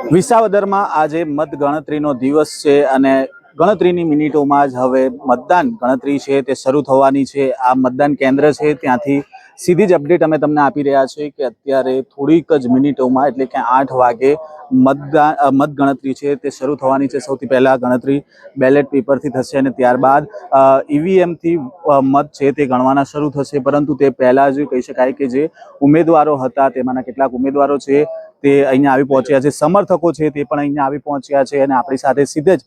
વિસાવદરમાં આજે મતગણતરીનો દિવસ છે અને ગણતરીની મિનિટોમાં જ હવે મતદાન ગણતરી છે તે શરૂ થવાની છે। આ મતદાન કેન્દ્ર છે ત્યાંથી સીધી જ અપડેટ અમે તમને આપી રહ્યા છીએ કે અત્યારે થોડીક જ મિનિટોમાં એટલે કે 8 વાગે મતગણતરી છે તે શરૂ થવાની છે। સૌથી પહેલા ગણતરી બેલેટ પેપરથી થશે અને ત્યારબાદ ઈવીએમથી મત છે તે ગણવાના શરૂ થશે। પરંતુ તે પહેલા જ કહી શકાય કે જે ઉમેદવારો હતા તેમાંના કેટલાક ઉમેદવારો છે તે અહીંયા આવી પહોંચ્યા છે, સમર્થકો છે તે પણ અહીંયા આવી પહોંચ્યા છે અને આપણી સાથે સીધે જ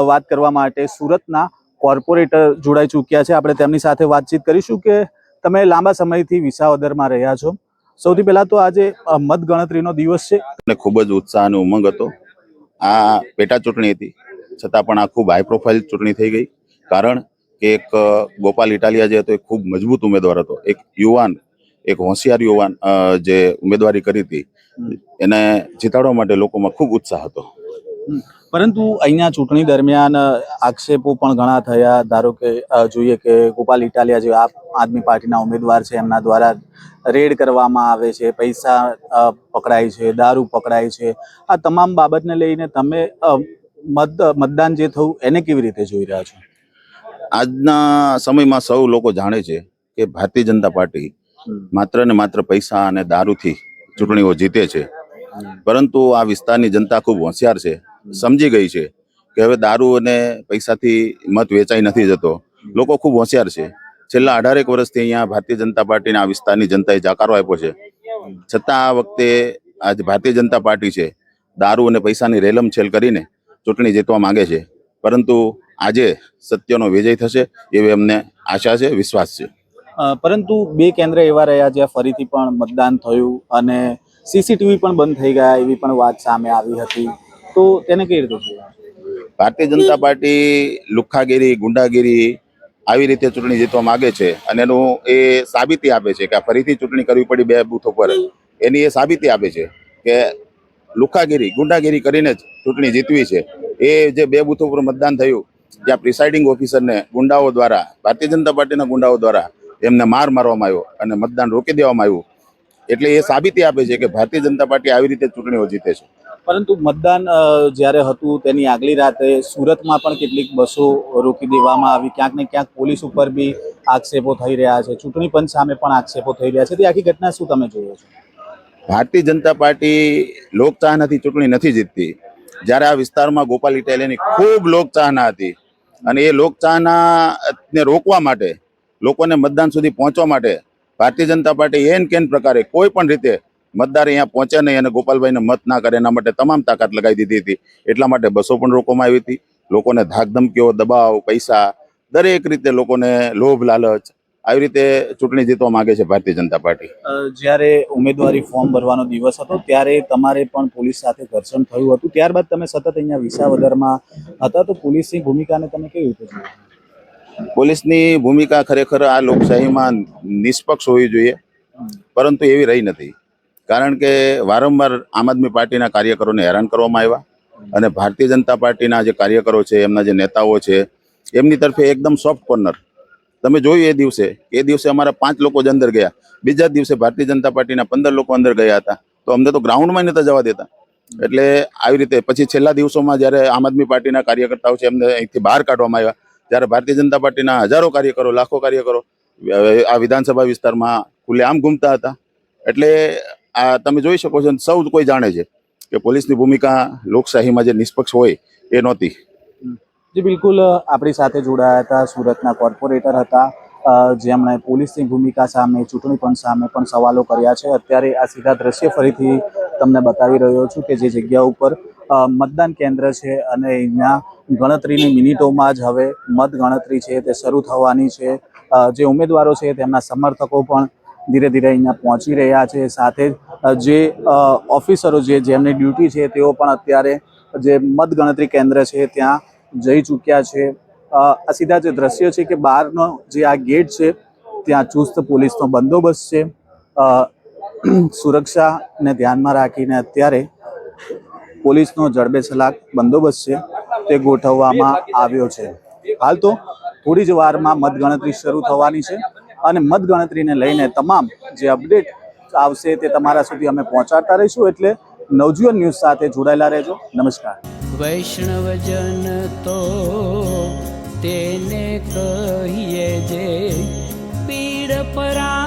વાત કરવા માટે સુરતના કોર્પોરેટર જોડાઈ ચૂક્યા છે। આપણે તેમની સાથે વાતચીત કરીશું કે તમે લાંબા સમયથી વિસાવદરમાં રહ્યા છો। સૌથી પહેલા તો આજે મતગણતરીનો દિવસ છે અને ખૂબ જ ઉત્સાહ અને ઉમંગ હતો। આ પેટા ચૂંટણી હતી છતાં પણ આ ખૂબ હાઈ પ્રોફાઇલ ચૂંટણી થઈ ગઈ, કારણ કે એક ગોપાલ ઇટાલિયા જે હતો એ ખૂબ મજબૂત ઉમેદવાર હતો, એક યુવાન, એક હોશિયાર યુવાન જે ઉમેદવારી કરી હતી એને જીતાડવા માટે લોકોમાં ખૂબ ઉત્સાહ હતો। પરંતુ અહીંયા ચૂંટણી દરમિયાન આક્ષેપો પણ ઘણા થયા। ધારો કે જોઈએ કે ગોપાલ ઇટાલિયા જે આમ આદમી પાર્ટીના ઉમેદવાર છે એમના દ્વારા રેડ કરવામાં આવે છે, પૈસા પકડાય છે, દારૂ પકડાય છે। આ તમામ બાબતને લઈને તમે મતદાન જે થયું એને કેવી રીતે જોઈ રહ્યા છો? આજના સમયમાં સૌ લોકો જાણે છે કે ભારતીય જનતા પાર્ટી માત્ર ને માત્ર પૈસા અને દારૂથી ચૂંટણીઓ જીતે છે, પરંતુ આ વિસ્તારની જનતા ખૂબ હોશિયાર છે, સમજી ગઈ છે કે હવે દારૂ અને પૈસાથી મત વેચાઈ નથી જતો। લોકો ખૂબ હોશિયાર છે। છેલ્લા 18 વર્ષથી અહીંયા ભારતીય જનતા પાર્ટીના આ વિસ્તારની જનતાએ જાકારો આપ્યો છે, છતાં આ વખતે આજ ભારતીય જનતા પાર્ટી છે દારૂ અને પૈસાની રેલમ છેલ કરીને ચૂંટણી જીતવા માંગે છે, પરંતુ આજે સત્યનો વિજય થશે એવી અમને આશા છે, વિશ્વાસ છે। પરંતુ બે કેન્દ્ર એવા રહ્યા જ્યાં ફરીથી પણ મતદાન થયું અને સીસીટીવી પણ બંધ થઈ ગયા એવી પણ વાત સામે આવી હતી, તો તેને કેવી રીતે જોયા? ભારતીય જનતા પાર્ટી લુખ્ખાગીરી, ગુંડાગીરી આવી રીતે ચૂંટણી જીતવા માંગે છે અને એનું એ સાબિતી આપે છે કે ફરીથી ચૂંટણી કરવી પડી 2 બૂથો પર, એની એ સાબિતી આપે છે કે લુખ્ખાગીરી, ગુંડાગીરી કરીને જ ચૂંટણી જીતવી છે। એ જે 2 બૂથો પર મતદાન થયું જ્યાં પ્રિસાઇડિંગ ઓફિસરને ગુંડાઓ દ્વારા, ભારતીય જનતા પાર્ટીના ગુંડાઓ દ્વારા એમને મારવામાં આવ્યો અને મતદાન રોકી દેવામાં આવ્યું, એટલે એ સાબિતી આપે છે કે ભારતીય જનતા પાર્ટી આવી રીતે ચૂંટણીઓ જીતે છે। પરંતુ મતદાન જ્યારે હતું તેની આગલી રાતે સુરતમાં પણ કેટલીક બસો રોકી દેવામાં આવી, ક્યાંક ને ક્યાંક પોલીસ ઉપર બી આક્ષેપો થઈ રહ્યા છે, ચૂંટણી પંચ સામે પણ આક્ષેપો થઈ રહ્યા છે, તે આખી ઘટના શું તમે જોયો છો? ભારતીય જનતા પાર્ટી લોકચાહનાથી ચૂંટણી નથી જીતતી। જ્યારે આ વિસ્તારમાં ગોપાલ ઇટાલિયાની ખૂબ લોકચાહના હતી અને એ લોકચાહનાને રોકવા માટે, લોકોને મતદાન સુધી પહોંચવા માટે Bharatiya Janata party N can પ્રકારે કોઈ પણ રીતે મતદાર અહીંયા પહોંચે નહીં અને ગોપાલભાઈને મત ના કરે એના માટે તમામ તાકાત લગાવી દીધી હતી। એટલા માટે બસો પણ રોકવામાં આવી હતી। લોકોને ધાકધમકીઓ, દબાવ, પૈસા, દરેક રીતે લોકોને લોભ લાલચ આવી રીતે ચૂંટણી જીતવા માંગે છે ભારતીય જનતા પાર્ટી। જ્યારે ઉમેદવારી ફોર્મ ભરવાનો દિવસ હતો ત્યારે તમારે પણ પોલીસ સાથે ઘર્ષણ થયું હતું, ત્યારબાદ તમે સતત અહીંયા વિસાવદરમાં હતા, તો પોલીસની ભૂમિકાને તમે કેવી રીતે જોઈ? પોલીસની ભૂમિકા ખરેખર આ લોકશાહીમાં નિષ્પક્ષ હોવી જોઈએ, પરંતુ એવી રહી નથી, કારણ કે વારંવાર આમ આદમી પાર્ટીના કાર્યકરોને હેરાન કરવામાં આવ્યા અને ભારતીય જનતા પાર્ટીના જે કાર્યકરો છે, એમના જે નેતાઓ છે, એમની તરફે એકદમ સોફ્ટ કોર્નર તમે જોયું। એ દિવસે અમારા 5 લોકો જ અંદર ગયા, બીજા દિવસે ભારતીય જનતા પાર્ટીના 15 લોકો અંદર ગયા હતા, તો અમને તો ગ્રાઉન્ડમાં નતા જવા દેતા। એટલે આવી રીતે પછી છેલ્લા દિવસોમાં જ્યારે આમ આદમી પાર્ટીના કાર્યકર્તાઓ છે એમને અહીંથી બહાર કાઢવામાં આવ્યા, ત્યારે ભારતીય જનતા પાર્ટીના હજારો કાર્યકરો, લાખો કાર્યકરો આ વિધાનસભા વિસ્તારમાં ખુલ્લેઆમ ઘૂમતા હતા। એટલે આ તમે જોઈ શકો છો, સૌ કોઈ જાણે છે કે પોલીસની ભૂમિકા લોકશાહીમાં જે નિષ્પક્ષ હોય એ નહોતી। જી બિલકુલ, આપણી સાથે જોડાયા હતા સુરતના કોર્પોરેટર હતા જેમણે પોલીસની ભૂમિકા સામે, ચૂંટણી પંચ સામે પણ સવાલો કર્યા છે। અત્યારે આ સીધા દ્રશ્ય ફરીથી તમને બતાવી રહ્યો છું કે જે જગ્યા ઉપર મતદાન કેન્દ્ર છે અને અહીંયા ગણતરીની મિનિટોમાં જ હવે મત ગણતરી છે તે શરૂ થવાની છે। જે ઉમેદવારો છે તેમના સમર્થકો પણ ધીરે ધીરે અહીંયા પહોંચી રહ્યા છે, સાથે જે ઓફિસરો જેમની ડ્યુટી છે તેઓ પણ અત્યારે જે મતગણતરી કેન્દ્ર છે ત્યાં જઈ ચૂક્યા છે। આ સીધા જે દ્રશ્ય છે કે બહારનો જે આ ગેટ છે ત્યાં ચુસ્ત પોલીસનો બંદોબસ્ત છે। સુરક્ષાને ધ્યાનમાં રાખીને અત્યારે પોલીસનો જડબેસલાક બંદોબસ્ત છે તે ગોઠવવામાં આવ્યો છે। હાલ તો થોડી જ વારમાં મતગણતરી શરૂ થવાની છે અને મતગણતરીને લઈને તમામ જે અપડેટ આવશે તે તમારા સુધી અમે પહોંચાડતા રહીશું। એટલે નવજીવન ન્યૂઝ સાથે જોડાયેલા રહેજો. નમસ્કાર. વૈષ્ણવજન તો તેને કહીએ જે પીડ પરા